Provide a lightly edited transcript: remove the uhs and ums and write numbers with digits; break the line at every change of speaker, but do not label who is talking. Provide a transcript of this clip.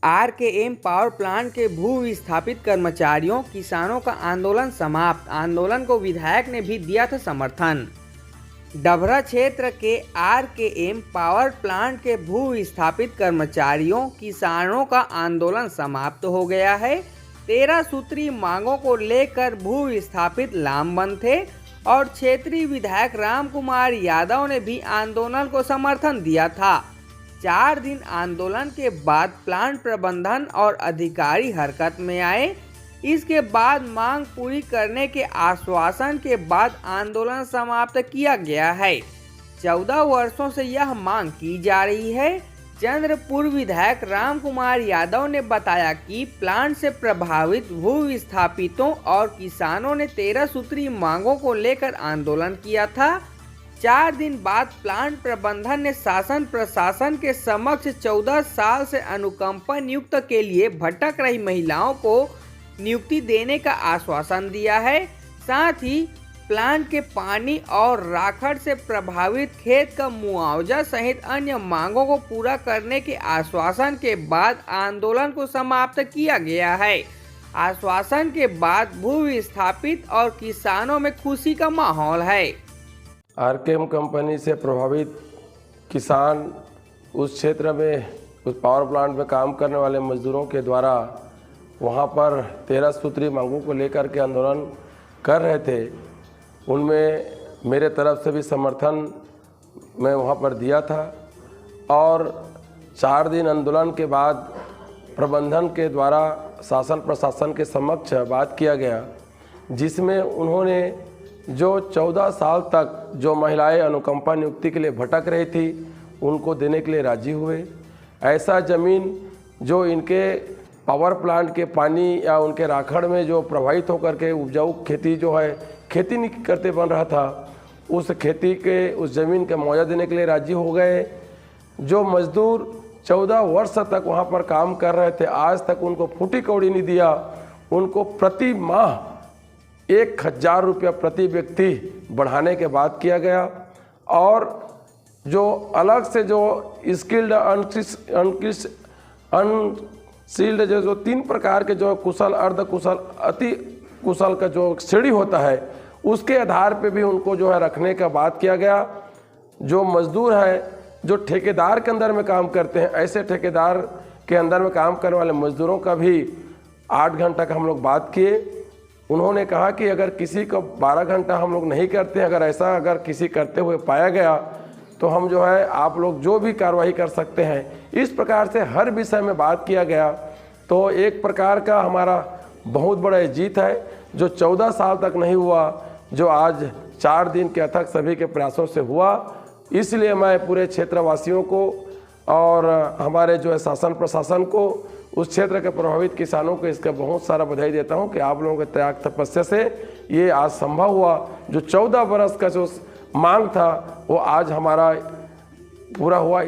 RKM power plant के भू विस्थापित कर्मचारियों किसानों का आंदोलन समाप्त। आंदोलन को विधायक ने भी दिया था समर्थन। डभरा क्षेत्र के आरकेएम पावर प्लांट के भू विस्थापित कर्मचारियों किसानों का आंदोलन समाप्त हो गया है। 13 सूत्री मांगों को लेकर भू विस्थापित लामबंद थे और क्षेत्रीय विधायक राम कुमार यादव ने भी आंदोलन को समर्थन दिया था। 4 दिन आंदोलन के बाद प्लांट प्रबंधन और अधिकारी हरकत में आए। इसके बाद मांग पूरी करने के आश्वासन के बाद आंदोलन समाप्त किया गया है। 14 वर्षों से यह मांग की जा रही है। चंद्रपुर विधायक राम कुमार यादव ने बताया कि प्लांट से प्रभावित भू विस्थापितों और किसानों ने 13 सूत्री मांगों को लेकर आंदोलन किया था। 4 दिन बाद प्लांट प्रबंधन ने शासन प्रशासन के समक्ष 14 साल से अनुकंपा नियुक्त के लिए भटक रही महिलाओं को नियुक्ति देने का आश्वासन दिया है। साथ ही प्लांट के पानी और राखड़ से प्रभावित खेत का मुआवजा सहित अन्य मांगों को पूरा करने के आश्वासन के बाद आंदोलन को समाप्त किया गया है। आश्वासन के बाद भू विस्थापित और किसानों में खुशी का माहौल है।
आरकेएम कंपनी से प्रभावित किसान उस क्षेत्र में उस पावर प्लांट में काम करने वाले मजदूरों के द्वारा वहां पर 13 सूत्री मांगों को लेकर के आंदोलन कर रहे थे। उनमें मेरे तरफ से भी समर्थन मैं वहां पर दिया था और 4 दिन आंदोलन के बाद प्रबंधन के द्वारा शासन प्रशासन के समक्ष बात किया गया, जिसमें उन्होंने जो 14 साल तक जो महिलाएं अनुकंपा नियुक्ति के लिए भटक रही थी उनको देने के लिए राजी हुए। ऐसा ज़मीन जो इनके पावर प्लांट के पानी या उनके राखड़ में जो प्रभावित होकर के उपजाऊ खेती जो है खेती नहीं करते बन रहा था, उस खेती के उस ज़मीन का मुआवजा देने के लिए राजी हो गए। जो मजदूर 14 वर्ष तक वहाँ पर काम कर रहे थे, आज तक उनको फूटी कौड़ी नहीं दिया। उनको प्रति माह 1000 रुपया प्रति व्यक्ति बढ़ाने के बाद किया गया और जो अलग से जो स्किल्ड अनस्किल्ड जो 3 प्रकार के जो कुशल अर्धकुशल अति कुशल का जो श्रेणी होता है उसके आधार पे भी उनको जो है रखने का बात किया गया। जो मजदूर है जो ठेकेदार के अंदर में काम करते हैं, ऐसे ठेकेदार के अंदर में काम करने वाले मजदूरों का भी 8 घंटा का हम लोग बात किए। उन्होंने कहा कि अगर किसी को 12 घंटा हम लोग नहीं करते, अगर किसी करते हुए पाया गया तो हम जो है आप लोग जो भी कार्रवाई कर सकते हैं। इस प्रकार से हर विषय में बात किया गया। तो एक प्रकार का हमारा बहुत बड़ा जीत है जो 14 साल तक नहीं हुआ, जो आज 4 दिन के अथक सभी के प्रयासों से हुआ। इसलिए मैं पूरे क्षेत्रवासियों को और हमारे जो है शासन प्रशासन को, उस क्षेत्र के प्रभावित किसानों को इसका बहुत सारा बधाई देता हूं कि आप लोगों के त्याग तपस्या से ये आज संभव हुआ। जो 14 बरस का जो मांग था वो आज हमारा पूरा हुआ।